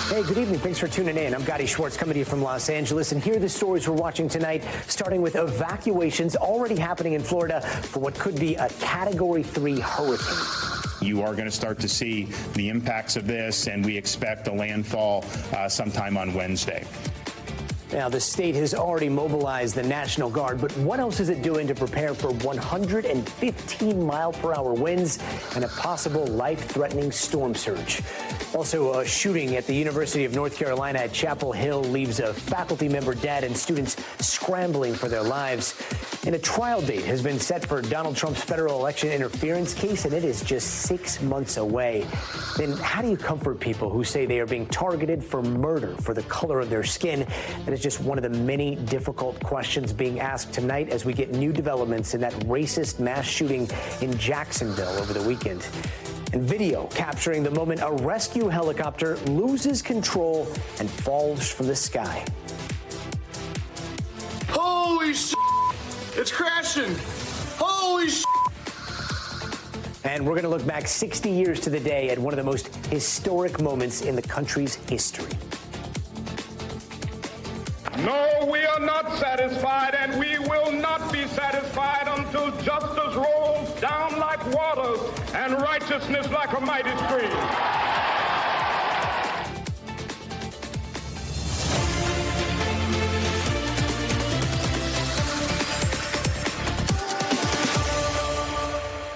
Hey, good evening. Thanks for tuning in. I'm Gadi Schwartz coming to you from Los Angeles. And here are the stories we're watching tonight, starting with evacuations already happening in Florida for what could be a Category 3 hurricane. You are going to start to see the impacts of this, and we expect a landfall sometime on Wednesday. Now, the state has already mobilized the National Guard, but what else is it doing to prepare for 115-mile-per-hour winds and a possible life-threatening storm surge? Also, a shooting at the University of North Carolina at Chapel Hill leaves a faculty member dead and students scrambling for their lives. And a trial date has been set for Donald Trump's federal election interference case, and it is just 6 months away. Then how do you comfort people who say they are being targeted for murder for the color of their skin? That is just one of the many difficult questions being asked tonight as we get new developments in that racist mass shooting in Jacksonville over the weekend. And video capturing the moment a rescue helicopter loses control and falls from the sky. Holy shit! It's crashing! Holy shit! And we're going to look back 60 years to the day at one of the most historic moments in the country's history. No, we are not satisfied, and we will not be satisfied until justice rolls down like waters and righteousness like a mighty stream.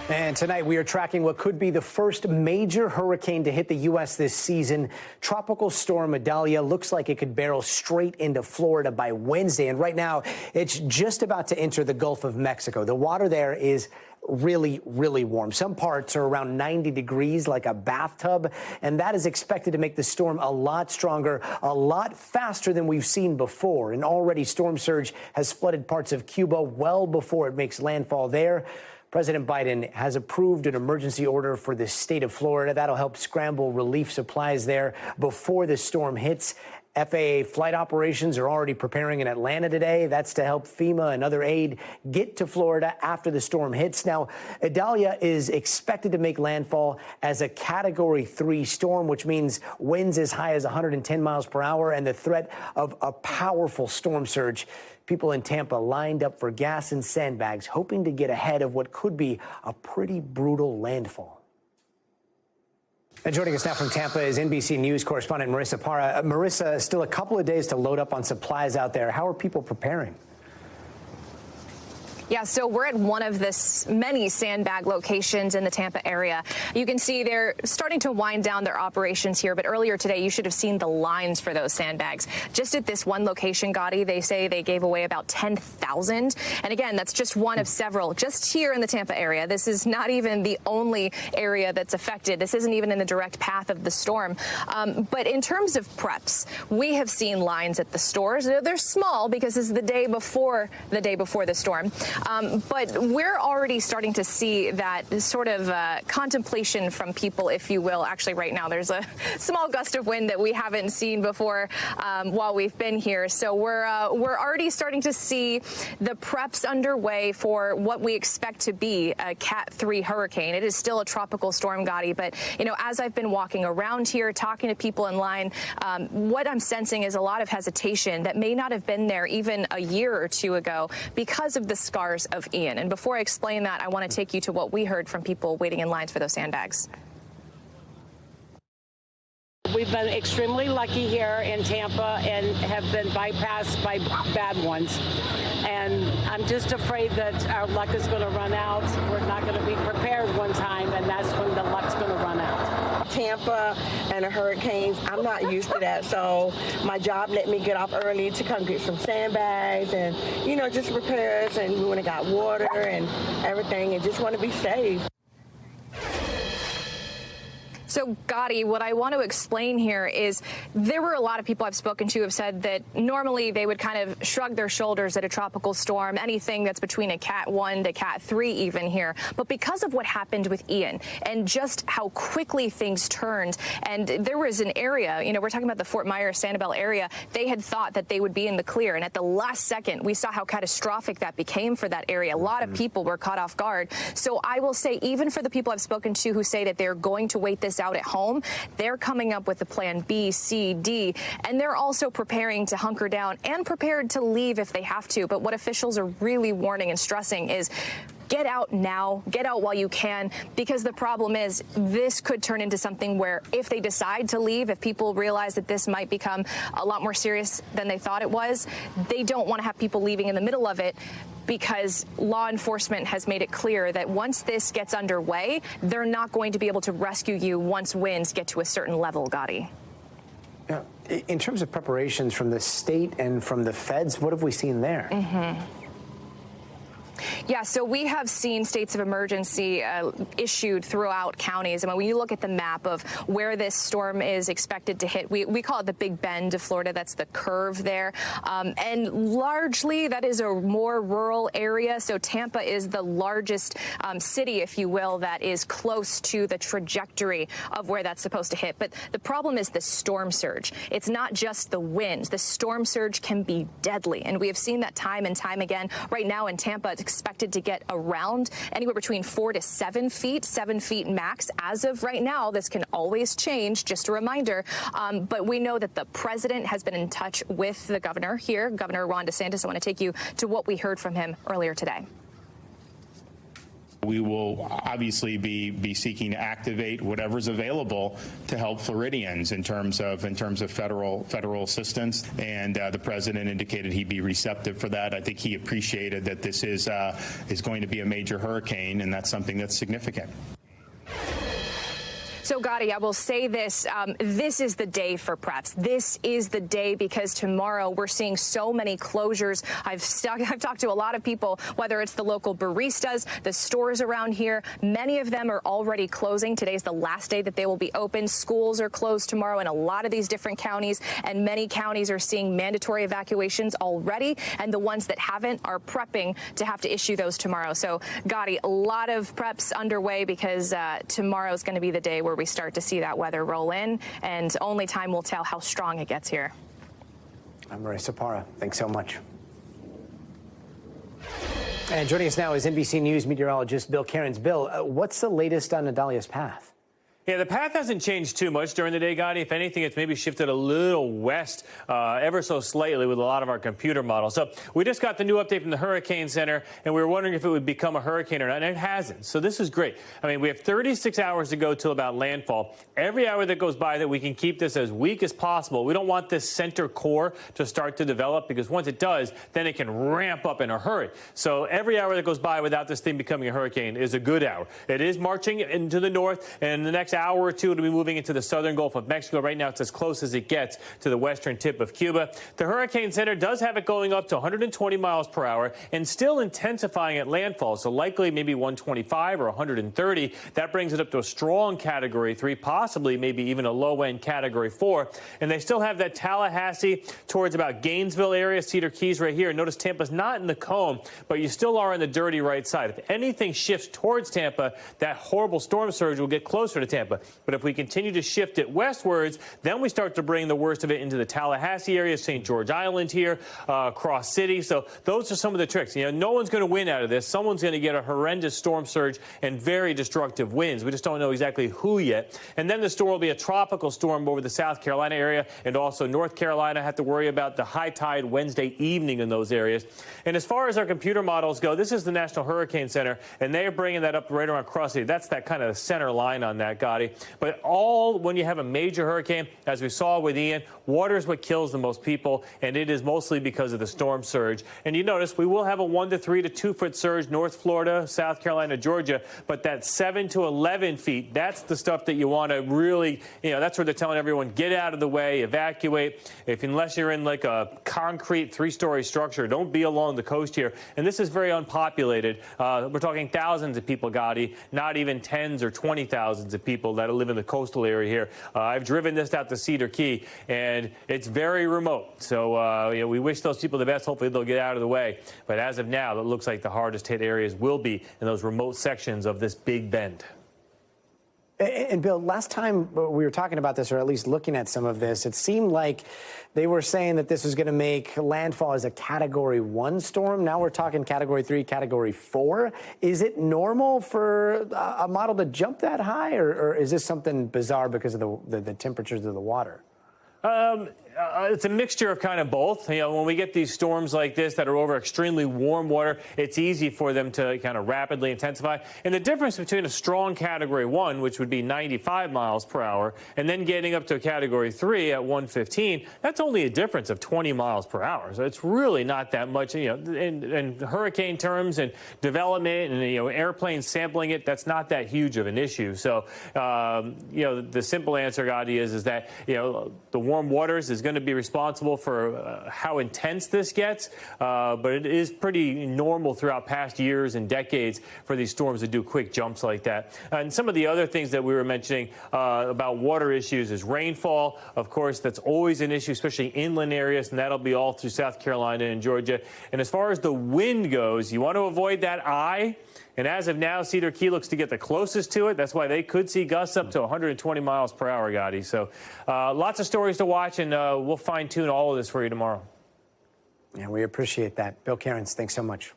And tonight we are tracking what could be the first major hurricane to hit the U.S. this season. Tropical storm Idalia looks like it could barrel straight into Florida by Wednesday. And right now it's just about to enter the Gulf of Mexico. The water there is really, really warm. Some parts are around 90 degrees, like a bathtub, and that is expected to make the storm a lot stronger, a lot faster than we've seen before. And already storm surge has flooded parts of Cuba well before it makes landfall there. President Biden has approved an emergency order for the state of Florida. That'll help scramble relief supplies there before the storm hits. FAA flight operations are already preparing in Atlanta today. That's to help FEMA and other aid get to Florida after the storm hits. Now, Idalia is expected to make landfall as a Category 3 storm, which means winds as high as 110 miles per hour and the threat of a powerful storm surge. People in Tampa lined up for gas and sandbags, hoping to get ahead of what could be a pretty brutal landfall. And joining us now from Tampa is NBC News correspondent Marissa Parra. Marissa, still a couple of days to load up on supplies out there. How are people preparing? Yeah, so we're at one of the many sandbag locations in the Tampa area. You can see they're starting to wind down their operations here, but earlier today you should have seen the lines for those sandbags. Just at this one location, Gadi, they say they gave away about 10,000. And again, that's just one of several just here in the Tampa area. This is not even the only area that's affected. This isn't even in the direct path of the storm. But in terms of preps, we have seen lines at the stores. They're small because this is the day before the storm. But we're already starting to see that sort of contemplation from people, if you will. Actually, right now, there's a small gust of wind that we haven't seen before while we've been here. So we're already starting to see the preps underway for what we expect to be a Cat 3 hurricane. It is still a tropical storm, Gadi, but, you know, as I've been walking around here, talking to people in line, what I'm sensing is a lot of hesitation that may not have been there even a year or two ago because of the scars of Ian. And before I explain that, I want to take you to what we heard from people waiting in lines for those sandbags. We've been extremely lucky here in Tampa and have been bypassed by bad ones. And I'm just afraid that our luck is going to run out. We're not going to be prepared one time, and that's when the luck's going to run out. Tampa and the hurricanes, I'm not used to that. So my job let me get off early to come get some sandbags and, you know, just repairs. And we went and got water and everything and just want to be safe. So, Gadi, what I want to explain here is there were a lot of people I've spoken to have said that normally they would kind of shrug their shoulders at a tropical storm, anything that's between a Cat 1 to Cat 3 even here. But because of what happened with Ian and just how quickly things turned, and there was an area, you know, we're talking about the Fort Myers, Sanibel area, they had thought that they would be in the clear. And at the last second, we saw how catastrophic that became for that area. A lot of people were caught off guard. So I will say, even for the people I've spoken to who say that they're going to wait this out at home, they're coming up with a plan B, C, D, and they're also preparing to hunker down and prepared to leave if they have to. But what officials are really warning and stressing is get out now, get out while you can, because the problem is this could turn into something where if they decide to leave, if people realize that this might become a lot more serious than they thought it was, they don't want to have people leaving in the middle of it, because law enforcement has made it clear that once this gets underway, they're not going to be able to rescue you once winds get to a certain level, Gadi. Yeah. In terms of preparations from the state and from the feds, what have we seen there? Yeah, so we have seen states of emergency issued throughout counties. And when you look at the map of where this storm is expected to hit, we call it the Big Bend of Florida. That's the curve there. And largely that is a more rural area. So Tampa is the largest city, if you will, that is close to the trajectory of where that's supposed to hit. But the problem is the storm surge. It's not just the winds. The storm surge can be deadly. And we have seen that time and time again. Right now in Tampa, it's expected to get around anywhere between 4 to 7 feet, 7 feet max. As of right now, this can always change, just a reminder. But we know that the president has been in touch with the governor here, Governor Ron DeSantis. I want to take you to what we heard from him earlier today. We will obviously be seeking to activate whatever's available to help Floridians in terms of federal assistance. And the president indicated he'd be receptive for that. I think he appreciated that this is going to be a major hurricane, and that's something that's significant. So, Gadi, I will say this. This is the day for preps. This is the day because tomorrow we're seeing so many closures. I've talked to a lot of people, whether it's the local baristas, the stores around here. Many of them are already closing. Today's the last day that they will be open. Schools are closed tomorrow in a lot of these different counties, and many counties are seeing mandatory evacuations already, and the ones that haven't are prepping to have to issue those tomorrow. So, Gadi, a lot of preps underway because tomorrow is going to be the day where we start to see that weather roll in, and only time will tell how strong it gets here. I'm Maria Sapara. Thanks so much. And joining us now is NBC News meteorologist Bill Cairns. Bill, what's the latest on Idalia's path? Yeah, the path hasn't changed too much during the day, Gadi. If anything, it's maybe shifted a little west ever so slightly with a lot of our computer models. So we just got the new update from the Hurricane Center, and we were wondering if it would become a hurricane or not, and it hasn't. So this is great. I mean, we have 36 hours to go till about landfall. Every hour that goes by that we can keep this as weak as possible. We don't want this center core to start to develop, because once it does, then it can ramp up in a hurry. So every hour that goes by without this thing becoming a hurricane is a good hour. It is marching into the north, and the next hour or two it'll be moving into the southern Gulf of Mexico. Right now it's as close as it gets to the western tip of Cuba. The Hurricane Center does have it going up to 120 miles per hour and still intensifying at landfall, so likely maybe 125 or 130. That brings it up to a strong Category 3, possibly maybe even a low-end Category 4. And they still have that Tallahassee towards about Gainesville area, Cedar Keys right here. Notice Tampa's not in the cone, but you still are on the dirty right side. If anything shifts towards Tampa, that horrible storm surge will get closer to Tampa. But if we continue to shift it westwards, then we start to bring the worst of it into the Tallahassee area, St. George Island here, Cross City. So those are some of the tricks. You know, no one's going to win out of this. Someone's going to get a horrendous storm surge and very destructive winds. We just don't know exactly who yet. And then the storm will be a tropical storm over the South Carolina area, and also North Carolina. Have to worry about the high tide Wednesday evening in those areas. And as far as our computer models go, this is the National Hurricane Center, and they are bringing that up right around Cross City. That's that kind of center line on that, Gadi. But when you have a major hurricane, as we saw with Ian, water is what kills the most people, and it is mostly because of the storm surge. And you notice we will have a 1 to 3 to 2 foot surge, North Florida, South Carolina, Georgia, but that 7 to 11 feet, that's the stuff that you want to really, that's where they're telling everyone, get out of the way, evacuate. Unless you're in like a concrete 3-story structure, don't be along the coast here. And this is very unpopulated. We're talking thousands of people, Gadi, not even tens or 20,000s of people that live in the coastal area here. I've driven this out to Cedar Key, and it's very remote. So we wish those people the best. Hopefully they'll get out of the way. But as of now, it looks like the hardest hit areas will be in those remote sections of this Big Bend. And Bill, last time we were talking about this, or at least looking at some of this, it seemed like they were saying that this was going to make landfall as a Category 1 storm. Now we're talking Category 3, Category 4. Is it normal for a model to jump that high, or is this something bizarre because of the temperatures of the water? It's a mixture of kind of both. You know, when we get these storms like this that are over extremely warm water, it's easy for them to kind of rapidly intensify. And the difference between a strong Category 1, which would be 95 miles per hour, and then getting up to a Category 3 at 115, that's only a difference of 20 miles per hour. So it's really not that much. You know, in hurricane terms and development and, you know, airplanes sampling it, that's not that huge of an issue. So, you know, the simple answer, Gadi, is that, you know, the warm waters is going to be responsible for how intense this gets, but it is pretty normal throughout past years and decades for these storms to do quick jumps like that. And some of the other things that we were mentioning about water issues is rainfall. Of course, that's always an issue, especially inland areas, and that'll be all through South Carolina and Georgia. And as far as the wind goes, you want to avoid that eye. And as of now, Cedar Key looks to get the closest to it. That's why they could see gusts up to 120 miles per hour, Gadi. So lots of stories to watch, and we'll fine-tune all of this for you tomorrow. Yeah, we appreciate that. Bill Cairns, thanks so much.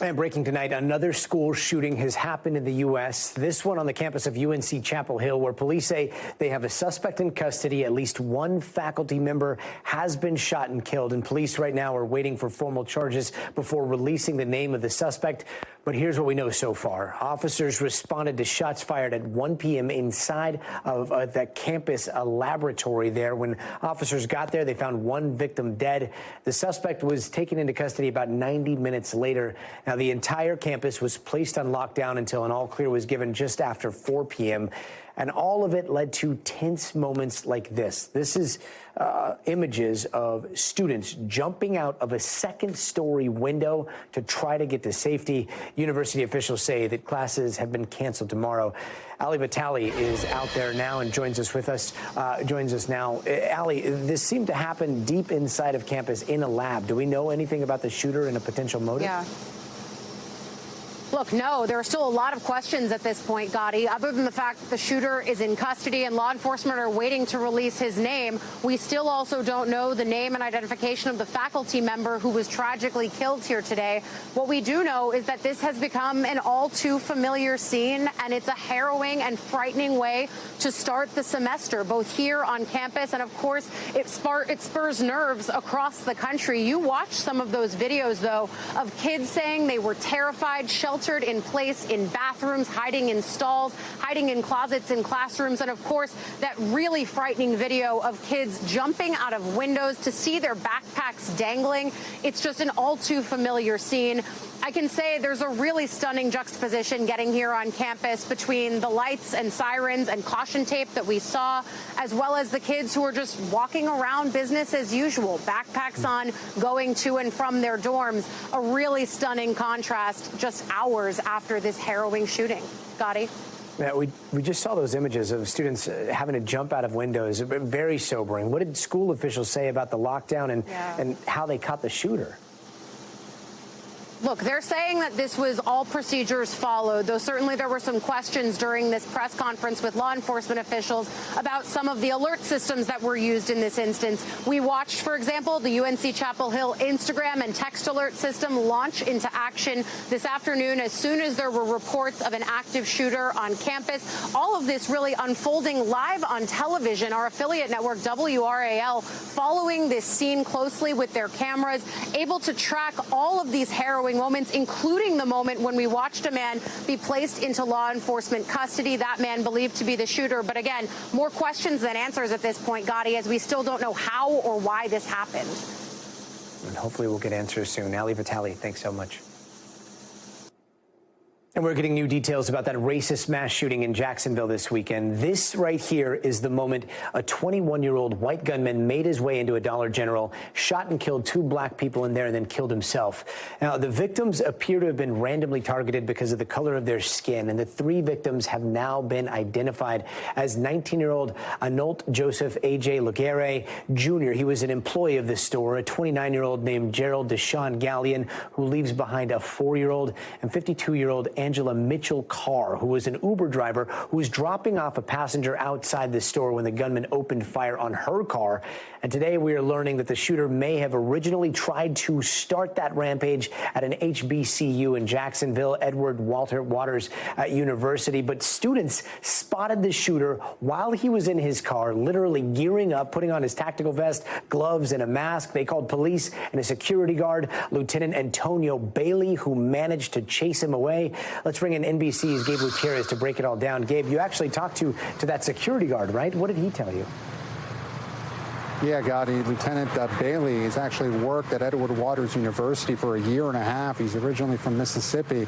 And breaking tonight, another school shooting has happened in the U.S., this one on the campus of UNC Chapel Hill, where police say they have a suspect in custody. At least one faculty member has been shot and killed, and police right now are waiting for formal charges before releasing the name of the suspect. But here's what we know so far. Officers responded to shots fired at 1 p.m. inside of the campus laboratory there. When officers got there, they found one victim dead. The suspect was taken into custody about 90 minutes later. Now, the entire campus was placed on lockdown until an all clear was given just after 4 p.m. And all of it led to tense moments like this. This is images of students jumping out of a second-story window to try to get to safety. University officials say that classes have been canceled tomorrow. Ali Vitali is out there now and joins us now. Ali, this seemed to happen deep inside of campus in a lab. Do we know anything about the shooter and a potential motive? Yeah. Look, no, there are still a lot of questions at this point, Gadi. Other than the fact that the shooter is in custody and law enforcement are waiting to release his name, we still also don't know the name and identification of the faculty member who was tragically killed here today. What we do know is that this has become an all too familiar scene, and it's a harrowing and frightening way to start the semester, both here on campus, and of course, it spurs nerves across the country. You watch some of those videos, though, of kids saying they were terrified, sheltered in place in bathrooms, hiding in stalls, hiding in closets in classrooms, and of course, that really frightening video of kids jumping out of windows to see their backpacks dangling. It's just an all too familiar scene. I can say there's a really stunning juxtaposition getting here on campus between the lights and sirens and caution tape that we saw, as well as the kids who are just walking around business as usual, backpacks on, going to and from their dorms. A really stunning contrast just hours after this harrowing shooting. Gadi? Yeah, we just saw those images of students having to jump out of windows. Very sobering. What did school officials say about the lockdown and how they caught the shooter? Look, they're saying that this was all procedures followed, though certainly there were some questions during this press conference with law enforcement officials about some of the alert systems that were used in this instance. We watched, for example, the UNC Chapel Hill Instagram and text alert system launch into action this afternoon as soon as there were reports of an active shooter on campus. All of this really unfolding live on television. Our affiliate network, WRAL, following this scene closely with their cameras, able to track all of these harrowing moments, including the moment when we watched a man be placed into law enforcement custody, that man believed to be the shooter. But again, more questions than answers at this point, Gadi, as we still don't know how or why this happened. And hopefully we'll get answers soon. Ali Vitali, thanks so much. And we're getting new details about that racist mass shooting in Jacksonville this weekend. This right here is the moment a 21-year-old white gunman made his way into a Dollar General, shot and killed 2 black people in there, and then killed himself. Now, the victims appear to have been randomly targeted because of the color of their skin, and the 3 victims have now been identified as 19-year-old Anolt Joseph A.J. Laguerre Jr. He was an employee of the store, a 29-year-old named Gerald Deshaun Gallion, who leaves behind a 4-year-old, and 52-year-old Angela Mitchell Carr, who was an Uber driver who was dropping off a passenger outside the store when the gunman opened fire on her car. And today we are learning that the shooter may have originally tried to start that rampage at an HBCU in Jacksonville, Edward Walter Waters University. But students spotted the shooter while he was in his car, literally gearing up, putting on his tactical vest, gloves, and a mask. They called police and a security guard, Lieutenant Antonio Bailey, who managed to chase him away. Let's bring in NBC's Gabe Gutierrez to break it all down. Gabe, you actually talked to that security guard, right? What did he tell you? Yeah, Gadi, Lieutenant Bailey has actually worked at Edward Waters University for a year and a half. He's originally from Mississippi,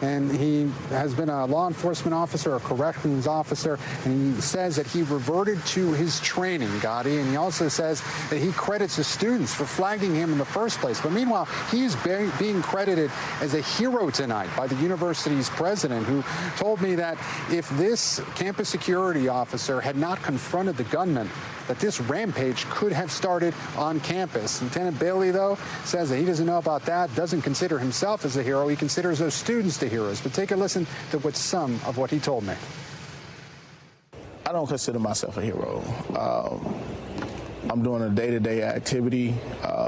and he has been a law enforcement officer, a corrections officer, and he says that he reverted to his training, Gadi, and he also says that he credits the students for flagging him in the first place. But meanwhile, he's being credited as a hero tonight by the university's president, who told me that if this campus security officer had not confronted the gunman, that this rampage could have started on campus. Lieutenant Bailey, though, says that he doesn't know about that, doesn't consider himself as a hero. He considers those students the heroes. But take a listen to some of what he told me. I don't consider myself a hero. I'm doing a day-to-day activity,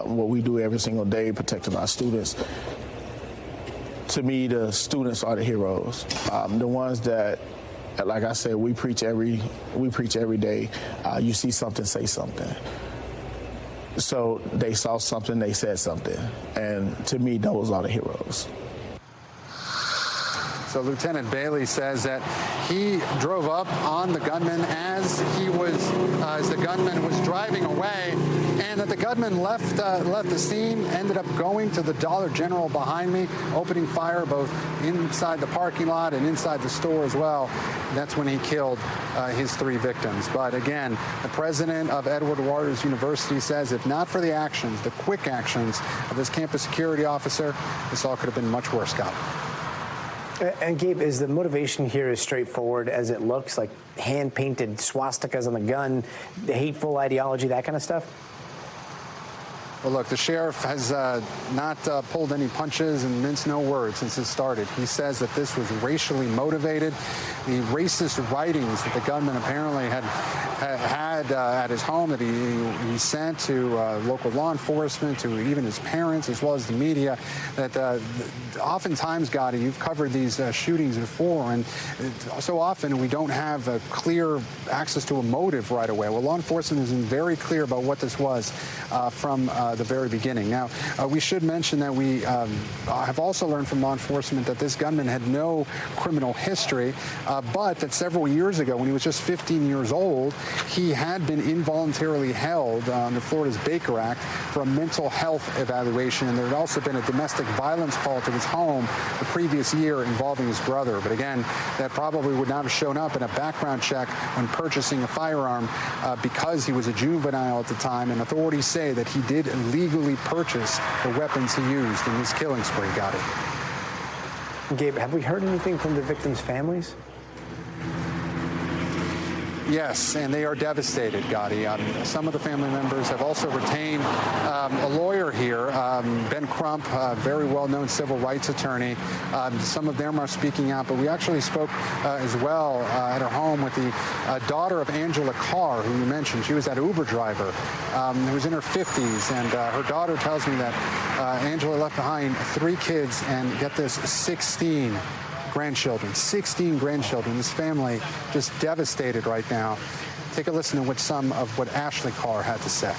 what we do every single day, protecting our students. To me, the students are the heroes, the ones that, like I said, we preach every day. You see something, say something. So they saw something, they said something, and to me, those are the heroes. So Lieutenant Bailey says that he drove up on the gunman as the gunman was driving away, and that the gunman left the scene, ended up going to the Dollar General behind me, opening fire both inside the parking lot and inside the store as well. That's when he killed his 3 victims. But again, the president of Edward Waters University says if not for the actions, the quick actions of this campus security officer, this all could have been much worse, Scott. And Gabe, is the motivation here as straightforward as it looks, like hand-painted swastikas on the gun, the hateful ideology, that kind of stuff? Well, look, the sheriff has not pulled any punches and minced no words since it started. He says that this was racially motivated. The racist writings that the gunman apparently had at his home that he sent to local law enforcement, to even his parents, as well as the media, that oftentimes, Gadi, you've covered these shootings before, and so often we don't have a clear access to a motive right away. Well, law enforcement has been very clear about what this was from the very beginning. Now, we should mention that we have also learned from law enforcement that this gunman had no criminal history, but that several years ago, when he was just 15 years old, he had been involuntarily held under Florida's Baker Act for a mental health evaluation, and there had also been a domestic violence call to his home the previous year involving his brother. But again, that probably would not have shown up in a background check when purchasing a firearm because he was a juvenile at the time, and authorities say that he did legally purchase the weapons he used in this killing spree, Gadi. Gabe, have we heard anything from the victims' families? Yes, and they are devastated, Gadi. Some of the family members have also retained a lawyer here, Ben Crump, a very well-known civil rights attorney. Some of them are speaking out, but we actually spoke as well at her home with the daughter of Angela Carr, who you mentioned. She was that Uber driver who was in her 50s, and her daughter tells me that Angela left behind 3 kids and, get this, 16 grandchildren, 16 grandchildren. This family just devastated right now. Take a listen to some of what Ashley Carr had to say.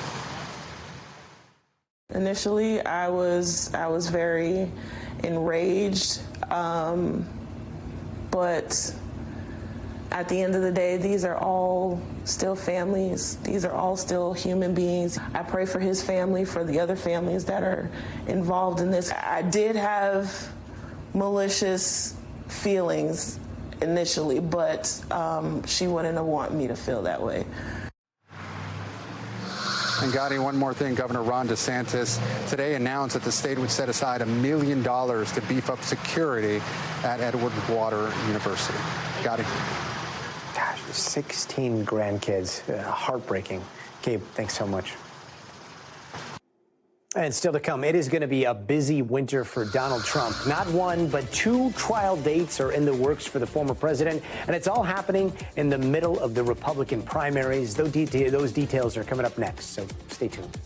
Initially, I was very enraged, but at the end of the day, these are all still families. These are all still human beings. I pray for his family, for the other families that are involved in this. I did have malicious feelings initially, but she wouldn't have wanted me to feel that way. And Gadi, one more thing. Governor Ron DeSantis today announced that the state would set aside $1 million to beef up security at Edward Waters University. Gadi. Gosh, 16 grandkids. Heartbreaking. Gabe, thanks so much. And still to come, it is going to be a busy winter for Donald Trump. Not one, but 2 trial dates are in the works for the former president, and it's all happening in the middle of the Republican primaries. Those details are coming up next, so stay tuned.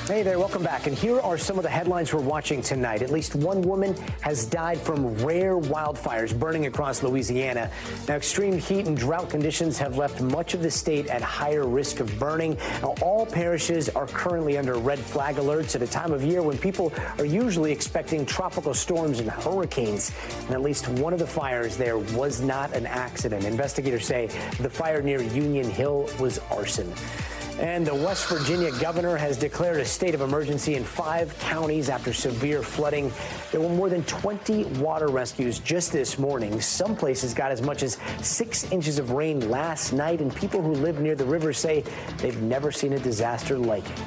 Hey there, welcome back. And here are some of the headlines we're watching tonight. At least one woman has died from rare wildfires burning across Louisiana. Now, extreme heat and drought conditions have left much of the state at higher risk of burning. Now, all parishes are currently under red flag alerts at a time of year when people are usually expecting tropical storms and hurricanes. And at least one of the fires there was not an accident. Investigators say the fire near Union Hill was arson. And the West Virginia governor has declared a state of emergency in 5 counties after severe flooding. There were more than 20 water rescues just this morning. Some places got as much as 6 inches of rain last night, and people who live near the river say they've never seen a disaster like it.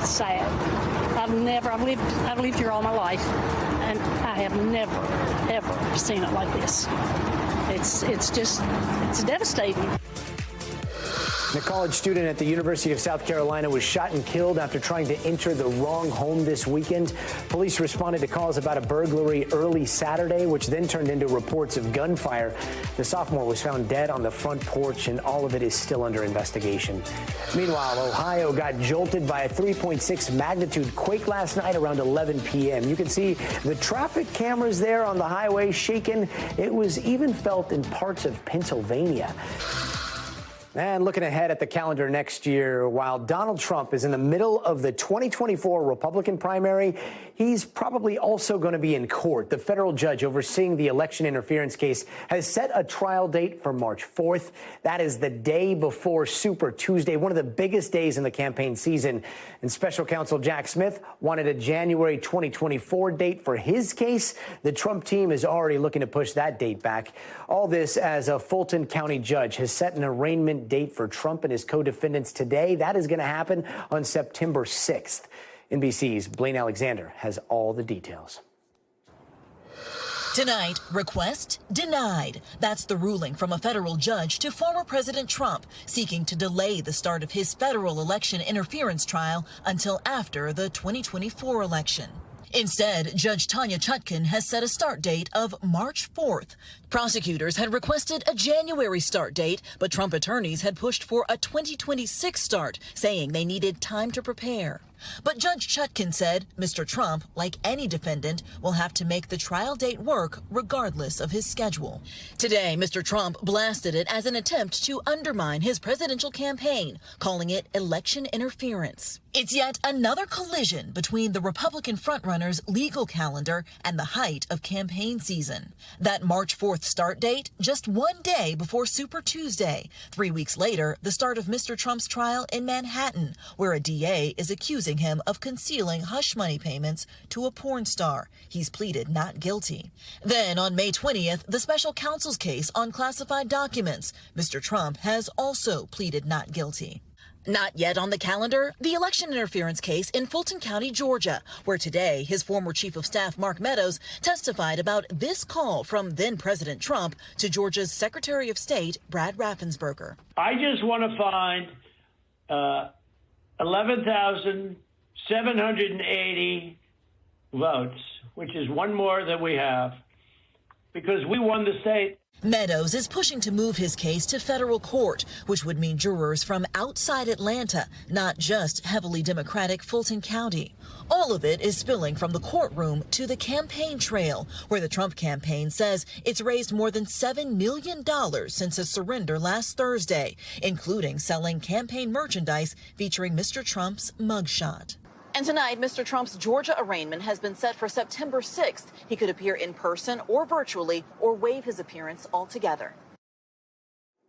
Sad. I've lived here all my life, and I have never, ever seen it like this. It's devastating. A college student at the University of South Carolina was shot and killed after trying to enter the wrong home this weekend. Police responded to calls about a burglary early Saturday, which then turned into reports of gunfire. The sophomore was found dead on the front porch, and all of it is still under investigation. Meanwhile, Ohio got jolted by a 3.6 magnitude quake last night around 11 p.m. You can see the traffic cameras there on the highway shaking. It was even felt in parts of Pennsylvania. And looking ahead at the calendar next year, while Donald Trump is in the middle of the 2024 Republican primary, he's probably also going to be in court. The federal judge overseeing the election interference case has set a trial date for March 4th. That is the day before Super Tuesday, one of the biggest days in the campaign season. And special counsel Jack Smith wanted a January 2024 date for his case. The Trump team is already looking to push that date back. All this as a Fulton County judge has set an arraignment date for Trump and his co-defendants today. That is going to happen on September 6th. NBC's Blaine Alexander has all the details. Tonight, request denied. That's the ruling from a federal judge to former President Trump, seeking to delay the start of his federal election interference trial until after the 2024 election. Instead, Judge Tanya Chutkan has set a start date of March 4th. Prosecutors had requested a January start date, but Trump attorneys had pushed for a 2026 start, saying they needed time to prepare. But Judge Chutkan said Mr. Trump, like any defendant, will have to make the trial date work regardless of his schedule. Today, Mr. Trump blasted it as an attempt to undermine his presidential campaign, calling it election interference. It's yet another collision between the Republican frontrunner's legal calendar and the height of campaign season. That March 4th start date, just one day before Super Tuesday. 3 weeks later, the start of Mr. Trump's trial in Manhattan, where a DA is accusing him of concealing hush money payments to a porn star. He's pleaded not guilty. Then on May 20th, the special counsel's case on classified documents. Mr. Trump has also pleaded not guilty. Not yet on the calendar, the election interference case in Fulton County, Georgia, where today his former chief of staff, Mark Meadows, testified about this call from then President Trump to Georgia's Secretary of State, Brad Raffensperger. I just want to find 11,780 votes, which is one more than we have, because we won the state. Meadows is pushing to move his case to federal court, which would mean jurors from outside Atlanta, not just heavily Democratic Fulton County. All of it is spilling from the courtroom to the campaign trail, where the Trump campaign says it's raised more than $7 million since his surrender last Thursday, including selling campaign merchandise featuring Mr. Trump's mugshot. And tonight, Mr. Trump's Georgia arraignment has been set for September 6th. He could appear in person or virtually or waive his appearance altogether.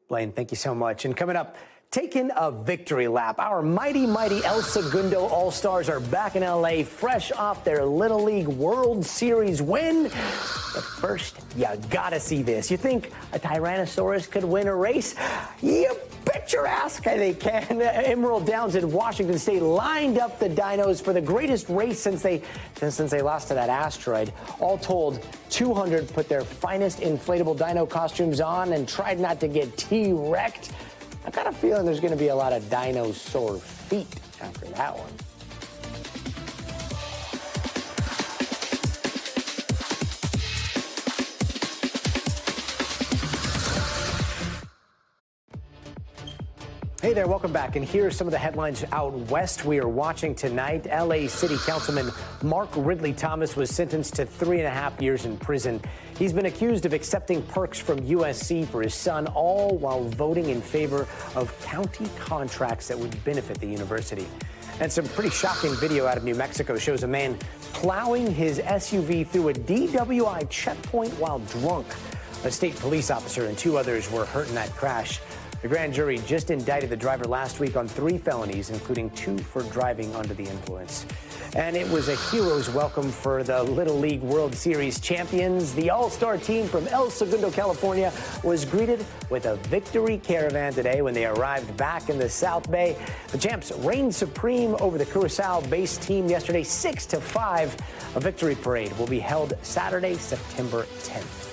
Blaine, thank you so much. And coming up, taking a victory lap. Our mighty El Segundo All-Stars are back in L.A. fresh off their Little League World Series win. But first, you gotta see this. You think a Tyrannosaurus could win a race? You bet your ass they can. Emerald Downs in Washington State lined up the dinos for the greatest race since they lost to that asteroid. All told, 200 put their finest inflatable dino costumes on and tried not to get T-wrecked. got a feeling there's going to be a lot of dinosaur feet after that one. Hey there, welcome back. And here are some of the headlines out west we are watching tonight. L.A. City Councilman Mark Ridley Thomas was sentenced to 3.5 years in prison. He's been accused of accepting perks from USC for his son, all while voting in favor of county contracts that would benefit the university. And some pretty shocking video out of New Mexico shows a man plowing his SUV through a DWI checkpoint while drunk. A state police officer and 2 others were hurt in that crash. The grand jury just indicted the driver last week on 3 felonies, including 2 for driving under the influence. And it was a hero's welcome for the Little League World Series champions. The all-star team from El Segundo, California, was greeted with a victory caravan today when they arrived back in the South Bay. The champs reigned supreme over the Curacao-based team yesterday, 6-5. A victory parade will be held Saturday, September 10th.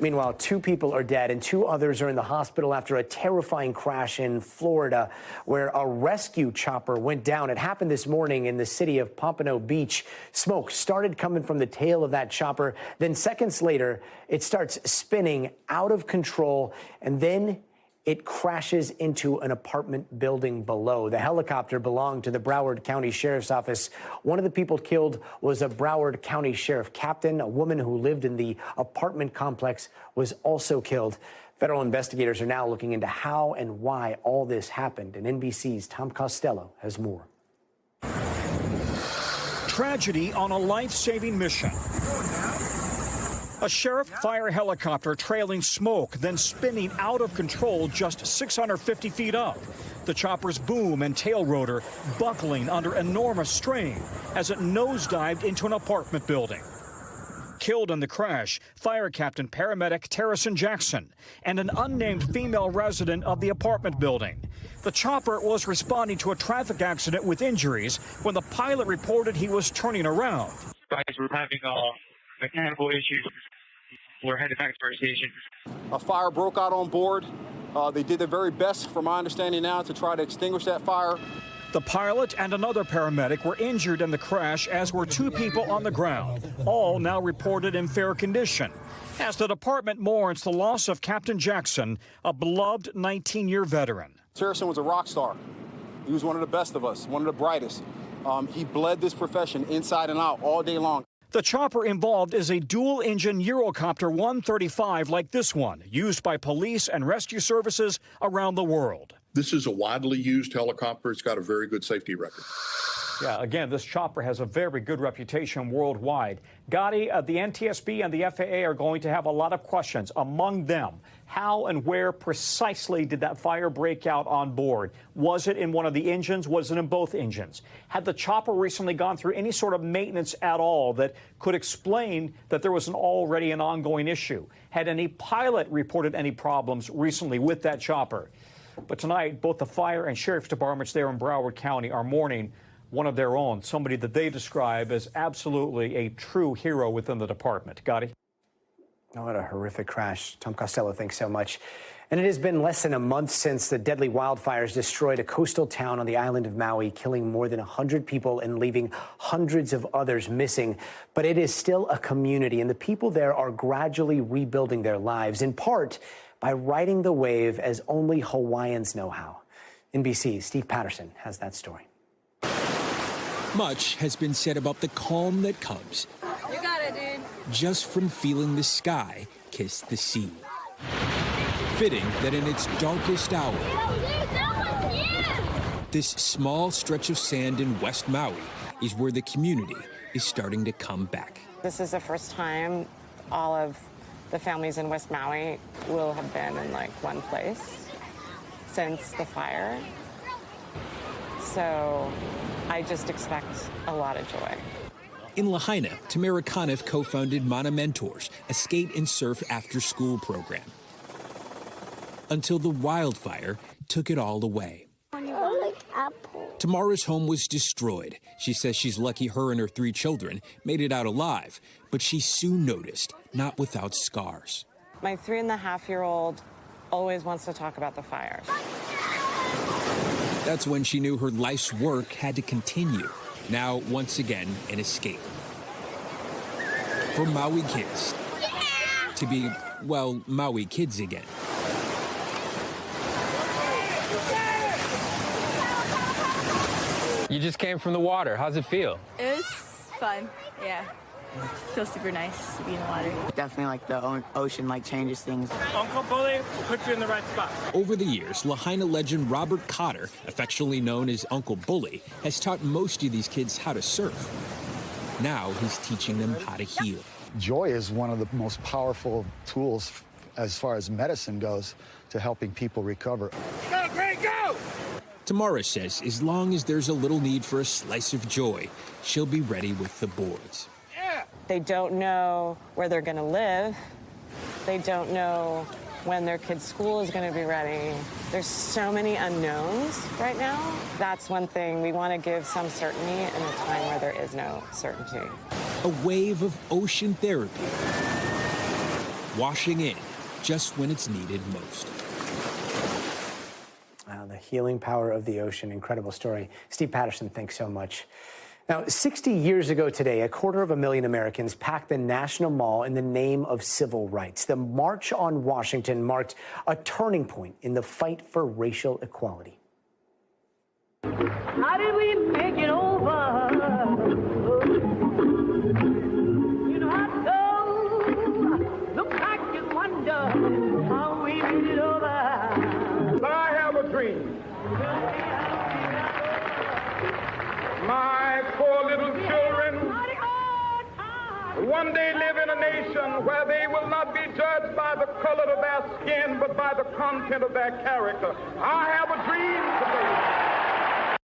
Meanwhile, 2 people are dead and 2 others are in the hospital after a terrifying crash in Florida where a rescue chopper went down. It happened this morning in the city of Pompano Beach. Smoke started coming from the tail of that chopper. Then seconds later, it starts spinning out of control, and then it crashes into an apartment building below. The helicopter belonged to the Broward County Sheriff's Office. One of the people killed was a Broward County Sheriff captain. A woman who lived in the apartment complex was also killed. Federal investigators are now looking into how and why all this happened. And NBC's Tom Costello has more. Tragedy on a life-saving mission. A sheriff fire helicopter trailing smoke, then spinning out of control just 650 feet up. The chopper's boom and tail rotor buckling under enormous strain as it nosedived into an apartment building. Killed in the crash, fire captain paramedic Terrison Jackson and an unnamed female resident of the apartment building. The chopper was responding to a traffic accident with injuries when the pilot reported he was turning around. Guys were having mechanical issues. We're headed back to our station. A fire broke out on board. They did their very best, from my understanding now, to try to extinguish that fire. The pilot and another paramedic were injured in the crash, as were 2 people on the ground, all now reported in fair condition. As the department mourns the loss of Captain Jackson, a beloved 19-year veteran. Terrison was a rock star. He was one of the best of us, one of the brightest. He bled this profession inside and out all day long. The chopper involved is a dual-engine Eurocopter 135 like this one, used by police and rescue services around the world. This is a widely used helicopter. It's got a very good safety record. Yeah, again, this chopper has a very good reputation worldwide. Gadi, the NTSB and the FAA are going to have a lot of questions. Among them, how and where precisely did that fire break out on board? Was it in one of the engines? Was it in both engines? Had the chopper recently gone through any sort of maintenance at all that could explain that there was already an ongoing issue? Had any pilot reported any problems recently with that chopper? But tonight, both the fire and sheriff's departments there in Broward County are mourning one of their own, somebody that they describe as absolutely a true hero within the department. Gadi? Oh, what a horrific crash. Tom Costello, thanks so much. And it has been less than a month since the deadly wildfires destroyed a coastal town on the island of Maui, killing more than 100 people and leaving hundreds of others missing. But it is still a community, and the people there are gradually rebuilding their lives, in part by riding the wave as only Hawaiians know how. NBC's Steve Patterson has that story. Much has been said about the calm that comes You got it, dude. just from feeling the sky kiss the sea. Fitting that in its darkest hour, this small stretch of sand in West Maui is where the community is starting to come back. This is the first time all of the families in West Maui will have been in like one place since the fire. So I just expect a lot of joy. In Lahaina, Tamara Conniff co-founded Mana Mentors, a skate and surf after-school program. Until the wildfire took it all away. Tamara's home was destroyed. She says she's lucky her and her 3 children made it out alive, but she soon noticed, not without scars. My 3.5-year-old always wants to talk about the fires. That's when she knew her life's work had to continue. Now, once again, an escape. For Maui kids to be, well, Maui kids again. You just came from the water. How's it feel? It was fun, yeah. It feels super nice to be in the water. Definitely like the ocean changes things. Uncle Bully will put you in the right spot. Over the years, Lahaina legend Robert Cotter, affectionately known as Uncle Bully, has taught most of these kids how to surf. Now he's teaching them how to heal. Joy is one of the most powerful tools as far as medicine goes to helping people recover. Go, Greg, go! Tamara says as long as there's a little need for a slice of joy, she'll be ready with the boards. They don't know where they're going to live. They don't know when their kid's school is going to be ready. There's so many unknowns right now. That's one thing. We want to give some certainty in a time where there is no certainty. A wave of ocean therapy, washing in just when it's needed most. Wow, the healing power of the ocean. Incredible story. Steve Patterson, thanks so much. Now, 60 years ago today, 250,000 Americans packed the National Mall in the name of civil rights. The March on Washington marked a turning point in the fight for racial equality. How did we make it over? You know, I know, look back and wonder how we made it over. I have a dream. My poor little children will one day live in a nation where they will not be judged by the color of their skin, but by the content of their character. I have a dream today.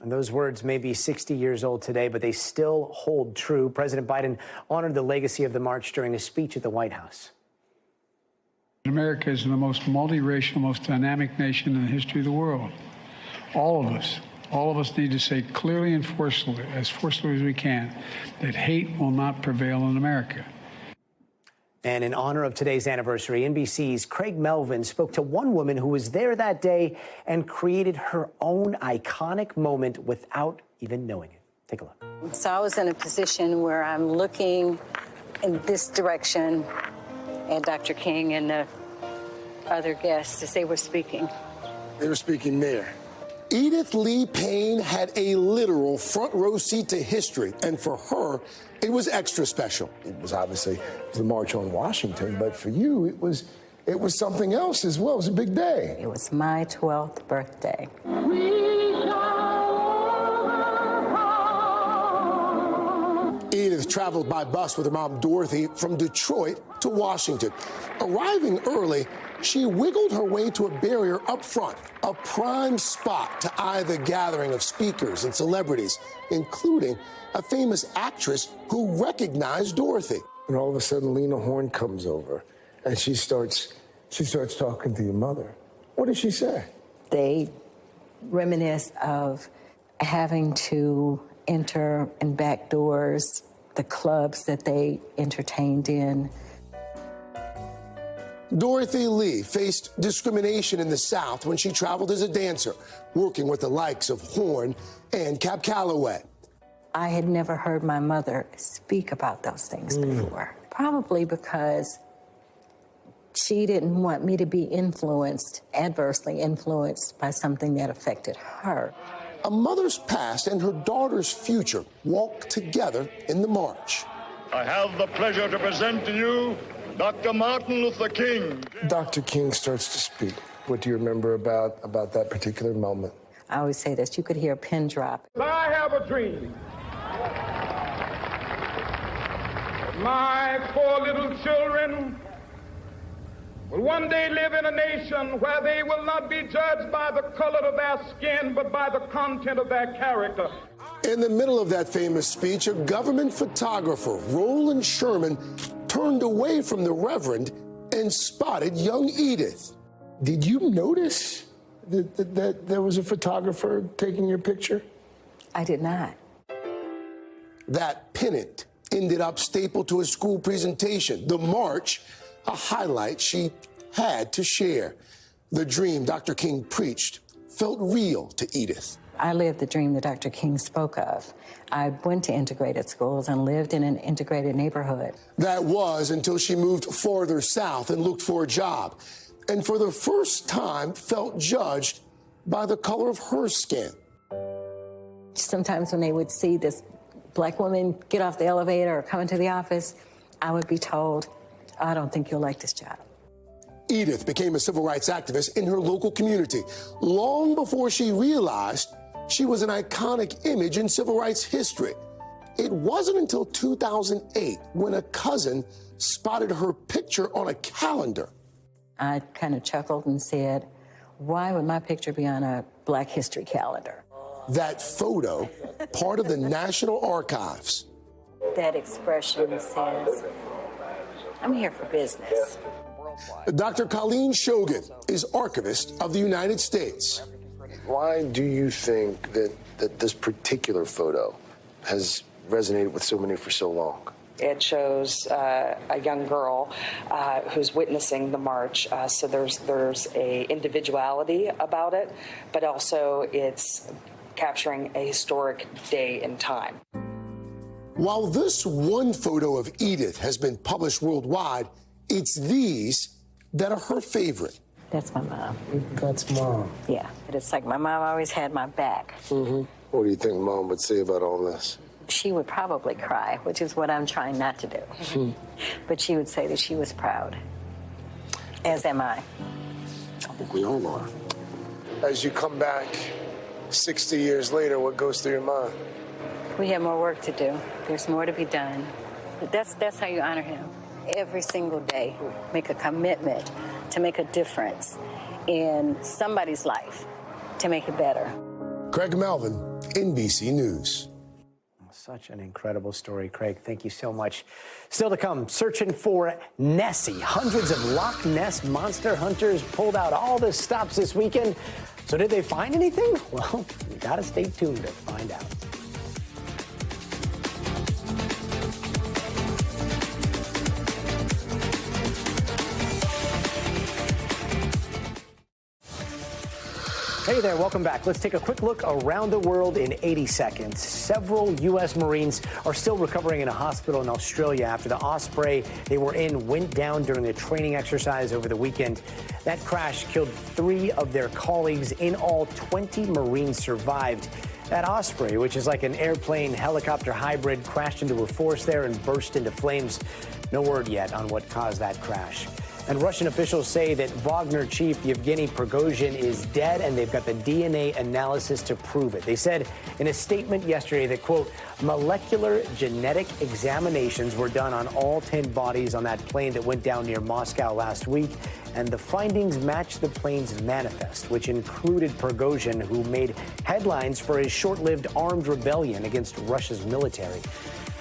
And those words may be 60 years old today, but they still hold true. President Biden honored the legacy of the march during a speech at the White House. America is the most multiracial, most dynamic nation in the history of the world. All of us need to say clearly and forcefully as we can, that hate will not prevail in America. And in honor of today's anniversary, NBC's Craig Melvin spoke to one woman who was there that day and created her own iconic moment without even knowing it. Take a look. So I was in a position where I'm looking in this direction at Dr. King and the other guests as they were speaking. They were speaking there. Edith Lee Payne had a literal front row seat to history, and for her, it was extra special. It was obviously the March on Washington, but for you, it was something else as well. It was a big day. It was my 12th birthday. Edith traveled by bus with her mom, Dorothy, from Detroit to Washington. Arriving early, she wiggled her way to a barrier up front, a prime spot to eye the gathering of speakers and celebrities, including a famous actress who recognized Dorothy. And all of a sudden, Lena Horne comes over, and she starts talking to your mother. What did she say? They reminisce of having to enter in back doors, the clubs that they entertained in. Dorothy Lee faced discrimination in the South when she traveled as a dancer, working with the likes of Horne and Cab Calloway. I had never heard my mother speak about those things before, probably because she didn't want me to be adversely influenced by something that affected her. A mother's past and her daughter's future walk together in the march. I have the pleasure to present to you Dr. Martin Luther King. Dr. King starts to speak. What do you remember about that particular moment? I always say this, you could hear a pin drop. I have a dream. My poor little children will one day live in a nation where they will not be judged by the color of their skin, but by the content of their character. In the middle of that famous speech, a government photographer, Roland Sherman, turned away from the Reverend and spotted young Edith. Did you notice that there was a photographer taking your picture? I did not. That pennant ended up stapled to a school presentation. The march, a highlight she had to share. The dream Dr. King preached felt real to Edith. I lived the dream that Dr. King spoke of. I went to integrated schools and lived in an integrated neighborhood. That was until she moved farther south and looked for a job, and for the first time felt judged by the color of her skin. Sometimes when they would see this black woman get off the elevator or come into the office, I would be told, I don't think you'll like this job. Edith became a civil rights activist in her local community long before she realized she was an iconic image in civil rights history. It wasn't until 2008 when a cousin spotted her picture on a calendar. I kind of chuckled and said, why would my picture be on a Black History calendar? That photo, part of the National Archives. That expression says, I'm here for business. Dr. Colleen Shogan is archivist of the United States. Why do you think that this particular photo has resonated with so many for so long? It shows a young girl who's witnessing the march. So there's a individuality about it, but also it's capturing a historic day in time. While this one photo of Edith has been published worldwide, it's these that are her favorite. That's my mom. That's Mom. Yeah, it's like my mom always had my back. Mm-hmm. What do you think Mom would say about all this? She would probably cry, which is what I'm trying not to do. But she would say that she was proud, as am I. I think we all are. As you come back 60 years later, what goes through your mind? We have more work to do. There's more to be done. That's how you honor him. Every single day, make a commitment to make a difference in somebody's life, to make it better. Craig Melvin, NBC News. Such an incredible story, Craig. Thank you so much. Still to come, searching for Nessie. Hundreds of Loch Ness monster hunters pulled out all the stops this weekend. So did they find anything? Well, you gotta stay tuned to find out. Hey there, welcome back. Let's take a quick look around the world in 80 seconds. Several U.S. Marines are still recovering in a hospital in Australia after the Osprey they were in went down during a training exercise over the weekend. That crash killed 3 of their colleagues. In all, 20 Marines survived. That Osprey, which is like an airplane helicopter hybrid, crashed into a forest there and burst into flames. No word yet on what caused that crash. And Russian officials say that Wagner chief Yevgeny Prigozhin is dead, and they've got the DNA analysis to prove it. They said in a statement yesterday that, quote, molecular genetic examinations were done on all 10 bodies on that plane that went down near Moscow last week, and the findings match the plane's manifest, which included Prigozhin, who made headlines for his short-lived armed rebellion against Russia's military.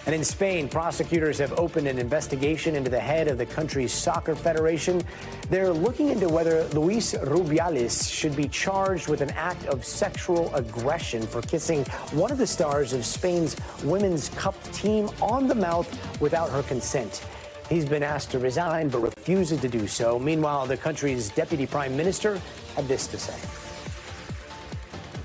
And in Spain, prosecutors have opened an investigation into the head of the country's soccer federation. They're looking into whether Luis Rubiales should be charged with an act of sexual aggression for kissing one of the stars of Spain's Women's Cup team on the mouth without her consent. He's been asked to resign but refuses to do so. Meanwhile, the country's deputy prime minister had this to say.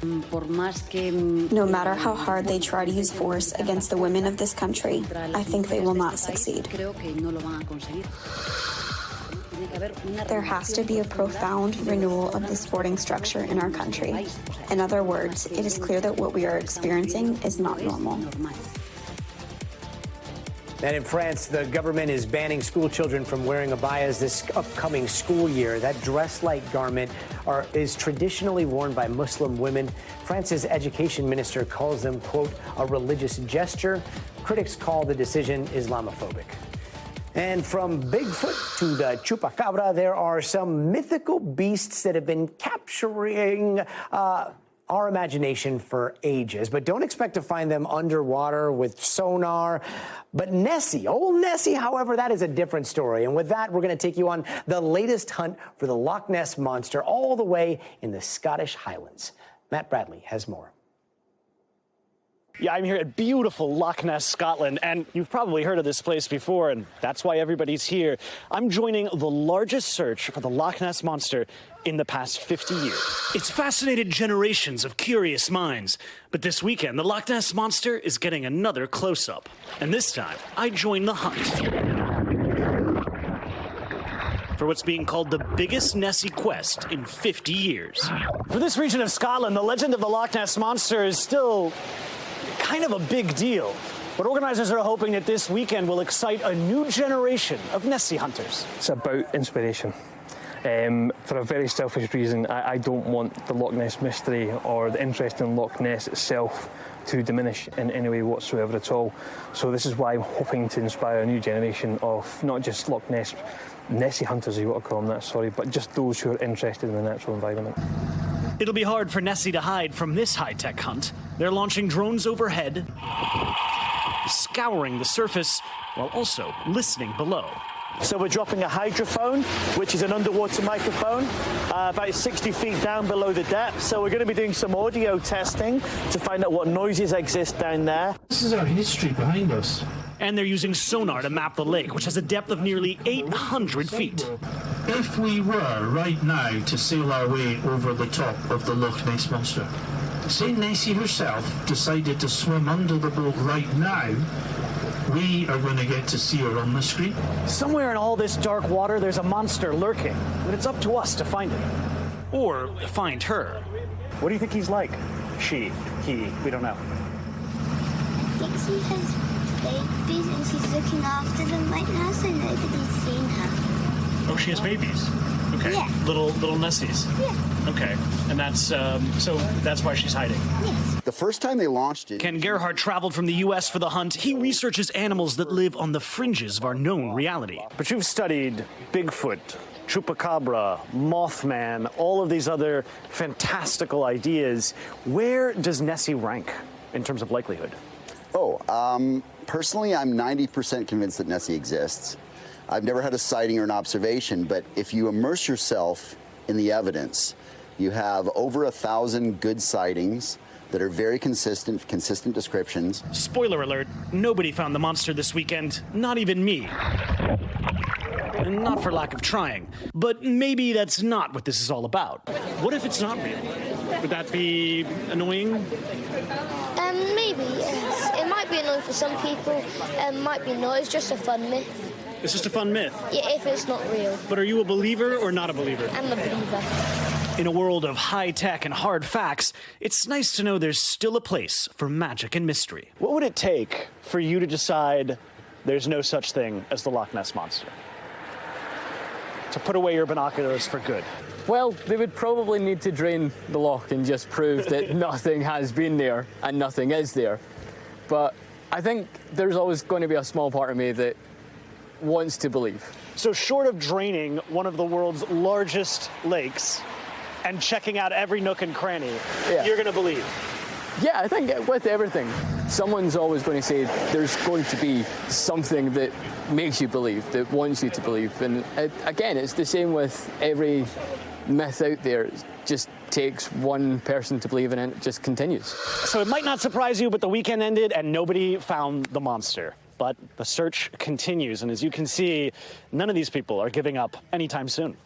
No matter how hard they try to use force against the women of this country, I think they will not succeed. There has to be a profound renewal of the sporting structure in our country. In other words, it is clear that what we are experiencing is not normal. And in France, the government is banning school children from wearing abayas this upcoming school year. That dress-like garment is traditionally worn by Muslim women. France's education minister calls them, quote, a religious gesture. Critics call the decision Islamophobic. And from Bigfoot to the chupacabra, there are some mythical beasts that have been capturing our imagination for ages, but don't expect to find them underwater with sonar. But Nessie, old Nessie, however, that is a different story. And with that, we're going to take you on the latest hunt for the Loch Ness Monster all the way in the Scottish Highlands. Matt Bradley has more. Yeah, I'm here at beautiful Loch Ness, Scotland, and you've probably heard of this place before, and that's why everybody's here. I'm joining the largest search for the Loch Ness Monster in the past 50 years. It's fascinated generations of curious minds, but this weekend, the Loch Ness Monster is getting another close-up. And this time, I join the hunt for what's being called the biggest Nessie quest in 50 years. For this region of Scotland, the legend of the Loch Ness Monster is still kind of a big deal. But organizers are hoping that this weekend will excite a new generation of Nessie hunters. It's about inspiration. For a very selfish reason, I don't want the Loch Ness mystery or the interest in Loch Ness itself to diminish in any way whatsoever at all. So this is why I'm hoping to inspire a new generation of not just Loch Ness Nessie hunters, you want to call them that, sorry, but just those who are interested in the natural environment. It'll be hard for Nessie to hide from this high-tech hunt. They're launching drones overhead, scouring the surface, while also listening below. So we're dropping a hydrophone, which is an underwater microphone, about 60 feet down below the depth. So we're going to be doing some audio testing to find out what noises exist down there. This is our history behind us. And they're using sonar to map the lake, which has a depth of nearly 800 feet. If we were right now to sail our way over the top of the Loch Ness Monster, say Nessie herself decided to swim under the boat right now, we are going to get to see her on the screen. Somewhere in all this dark water, there's a monster lurking, but it's up to us to find it. Or find her. What do you think he's like? She, he, we don't know. I think she has babies and she's looking after them right now, so nobody's seen her. Oh, she has babies? Okay. Yeah. Little Nessies? Yeah. Okay. And that's, so that's why she's hiding? Yes. The first time they launched it... Ken Gerhardt traveled from the U.S. for the hunt. He researches animals that live on the fringes of our known reality. But you've studied Bigfoot, Chupacabra, Mothman, all of these other fantastical ideas. Where does Nessie rank in terms of likelihood? Personally, I'm 90% convinced that Nessie exists. I've never had a sighting or an observation, but if you immerse yourself in the evidence, you have over 1,000 good sightings that are very consistent descriptions. Spoiler alert, nobody found the monster this weekend, not even me. Not for lack of trying, but maybe that's not what this is all about. What if it's not real? Would that be annoying? Maybe, yes. It might be annoying for some people, might be not. It's just a fun myth. It's just a fun myth? Yeah, if it's not real. But are you a believer or not a believer? I'm a believer. In a world of high tech and hard facts, it's nice to know there's still a place for magic and mystery. What would it take for you to decide there's no such thing as the Loch Ness Monster? To put away your binoculars for good? Well, they would probably need to drain the loch and just prove that nothing has been there and nothing is there. But I think there's always going to be a small part of me that wants to believe. So short of draining one of the world's largest lakes and checking out every nook and cranny, you're going to believe? Yeah, I think with everything, someone's always going to say there's going to be something that makes you believe, that wants you to believe. And again, it's the same with every myth out there. It just takes one person to believe in it, it just continues. So it might not surprise you, but the weekend ended and nobody found the monster. But the search continues, and as you can see, none of these people are giving up anytime soon.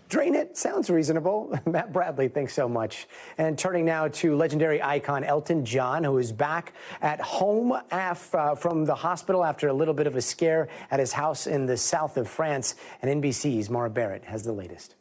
Drain it sounds reasonable. Matt Bradley, thanks so much. And turning now to legendary icon Elton John, who is back at home from the hospital after a little bit of a scare at his house in the south of France. And NBC's Mara Barrett has the latest.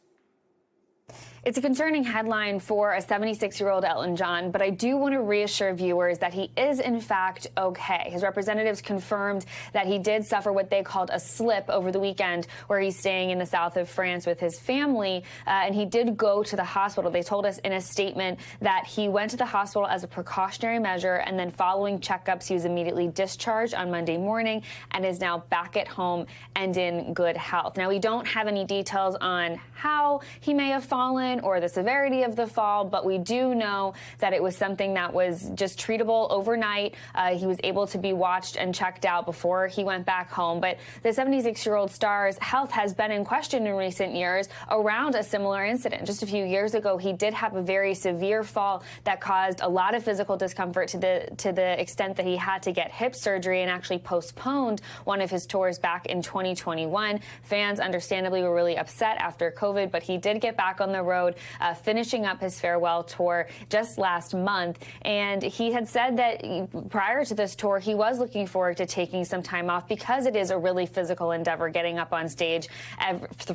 It's a concerning headline for a 76-year-old Elton John, but I do want to reassure viewers that he is, in fact, okay. His representatives confirmed that he did suffer what they called a slip over the weekend, where he's staying in the south of France with his family, and he did go to the hospital. They told us in a statement that he went to the hospital as a precautionary measure, and then following checkups, he was immediately discharged on Monday morning and is now back at home and in good health. Now, we don't have any details on how he may have fallen extent or the severity of the fall, but we do know that it was something that was just treatable overnight. He was able to be watched and checked out before he went back home. But the 76-year-old star's health has been in question in recent years around a similar incident. Just a few years ago, he did have a very severe fall that caused a lot of physical discomfort to the extent that he had to get hip surgery and actually postponed one of his tours back in 2021. Fans understandably were really upset after COVID, but he did get back on the road, finishing up his farewell tour just last month. And he had said that prior to this tour, he was looking forward to taking some time off because it is a really physical endeavor getting up on stage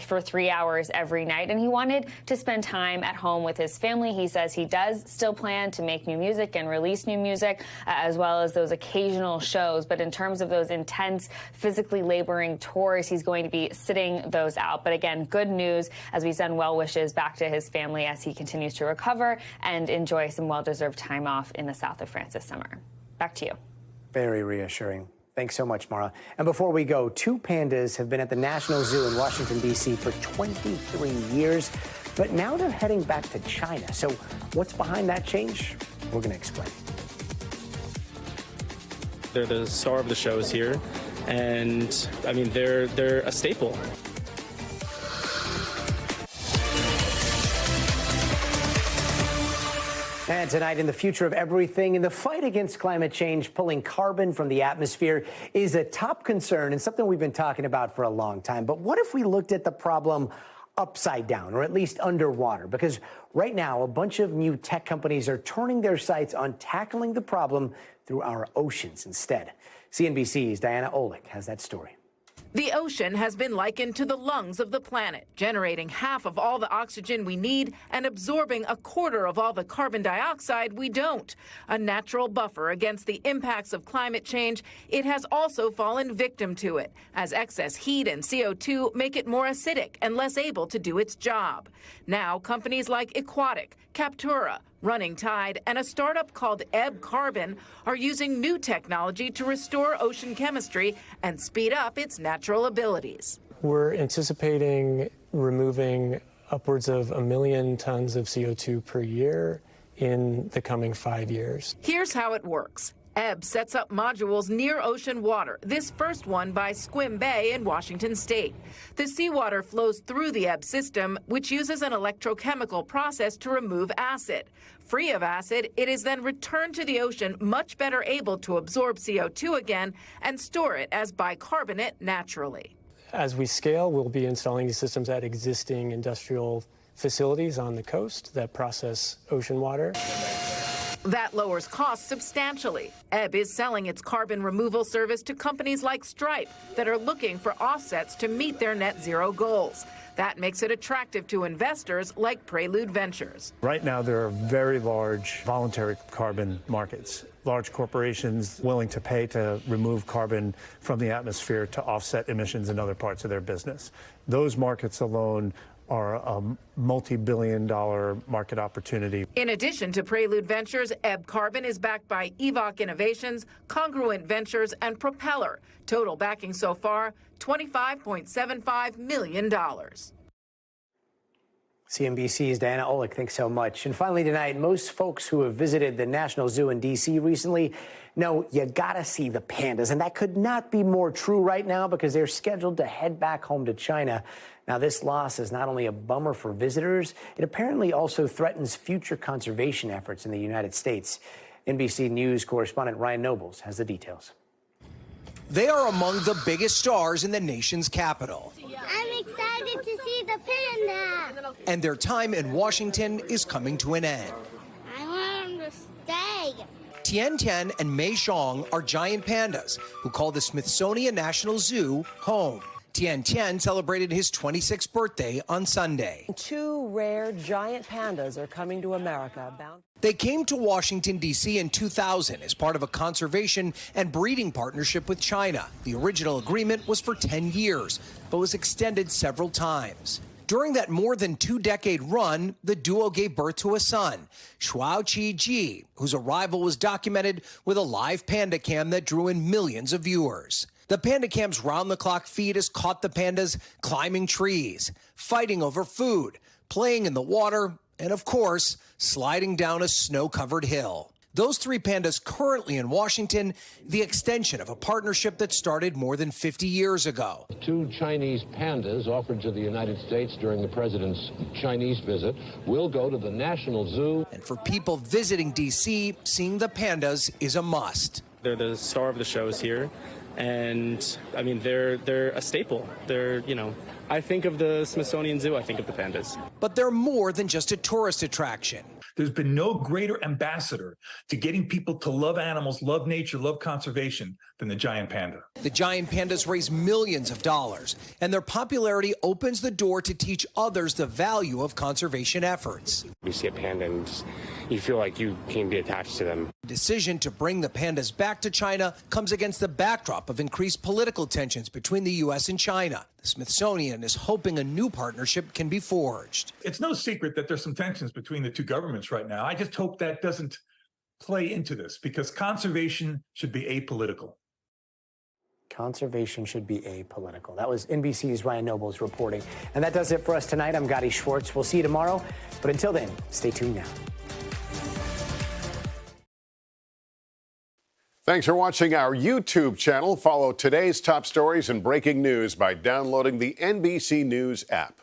for 3 hours every night. And he wanted to spend time at home with his family. He says he does still plan to make new music and release new music, as well as those occasional shows. But in terms of those intense, physically laboring tours, he's going to be sitting those out. But again, good news as we send well wishes back to his family as he continues to recover and enjoy some well-deserved time off in the south of France this summer. Back to you. Very reassuring. Thanks so much, Mara. And before we go, 2 pandas have been at the National Zoo in Washington, D.C. for 23 years, but now they're heading back to China. So what's behind that change? We're going to explain. They're the star of the shows here, and I mean, they're a staple. And tonight, in the future of everything, in the fight against climate change, pulling carbon from the atmosphere is a top concern and something we've been talking about for a long time. But what if we looked at the problem upside down, or at least underwater? Because right now, a bunch of new tech companies are turning their sights on tackling the problem through our oceans instead. CNBC's Diana Olick has that story. The ocean has been likened to the lungs of the planet, generating half of all the oxygen we need and absorbing a quarter of all the carbon dioxide we don't. A natural buffer against the impacts of climate change, it has also fallen victim to it, as excess heat and CO2 make it more acidic and less able to do its job. Now, companies like Aquatic, Captura, Running Tide, and a startup called Ebb Carbon are using new technology to restore ocean chemistry and speed up its natural abilities. We're anticipating removing upwards of 1 million tons of CO2 per year in the coming 5 years. Here's how it works. Ebb sets up modules near ocean water, this first one by Squim Bay in Washington state. The seawater flows through the Ebb system, which uses an electrochemical process to remove acid. Free of acid, it is then returned to the ocean, much better able to absorb CO2 again and store it as bicarbonate naturally. As we scale, we'll be installing these systems at existing industrial facilities on the coast that process ocean water. That lowers costs substantially. Ebb is selling its carbon removal service to companies like Stripe that are looking for offsets to meet their net zero goals. That makes it attractive to investors like Prelude Ventures. Right now, there are very large voluntary carbon markets. Large corporations willing to pay to remove carbon from the atmosphere to offset emissions in other parts of their business. Those markets alone are a multi-billion-dollar market opportunity. In addition to Prelude Ventures, Ebb Carbon is backed by Evacuations, Congruent Ventures, and Propeller. Total backing so far, $25.75 million. CNBC's Diana Olick, thanks so much. And finally tonight, most folks who have visited the National Zoo in D.C. recently know you gotta see the pandas. And that could not be more true right now because they're scheduled to head back home to China. Now, this loss is not only a bummer for visitors, it apparently also threatens future conservation efforts in the United States. NBC News correspondent Ryan Nobles has the details. They are among the biggest stars in the nation's capital. I'm excited to see the panda. And their time in Washington is coming to an end. I want them to stay. Tian Tian and Mei Xiong are giant pandas who call the Smithsonian National Zoo home. Tian Tian celebrated his 26th birthday on Sunday. 2 rare giant pandas are coming to America. They came to Washington, D.C. in 2000 as part of a conservation and breeding partnership with China. The original agreement was for 10 years, but was extended several times. During that more than 2-decade run, the duo gave birth to a son, Shuao Ji, whose arrival was documented with a live panda cam that drew in millions of viewers. The Panda Cam's round-the-clock feed has caught the pandas climbing trees, fighting over food, playing in the water, and of course, sliding down a snow-covered hill. Those 3 pandas currently in Washington, the extension of a partnership that started more than 50 years ago. 2 Chinese pandas offered to the United States during the president's Chinese visit will go to the National Zoo. And for people visiting D.C., seeing the pandas is a must. They're the star of the shows here, and I mean they're a staple. I think of the Smithsonian Zoo, I think of the pandas. But they're more than just a tourist attraction. There's been no greater ambassador to getting people to love animals, love nature, love conservation than the giant panda. The giant pandas raise millions of dollars, and their popularity opens the door to teach others the value of conservation efforts. You see a panda and you feel like you can be attached to them. The decision to bring the pandas back to China comes against the backdrop of increased political tensions between the U.S. and China. The Smithsonian is hoping a new partnership can be forged. It's no secret that there's some tensions between the 2 governments right now. I just hope that doesn't play into this, because conservation should be apolitical. Conservation should be apolitical. That was NBC's Ryan Nobles reporting. And that does it for us tonight. I'm Gadi Schwartz. We'll see you tomorrow. But until then, stay tuned now. Thanks for watching our YouTube channel. Follow today's top stories and breaking news by downloading the NBC News app.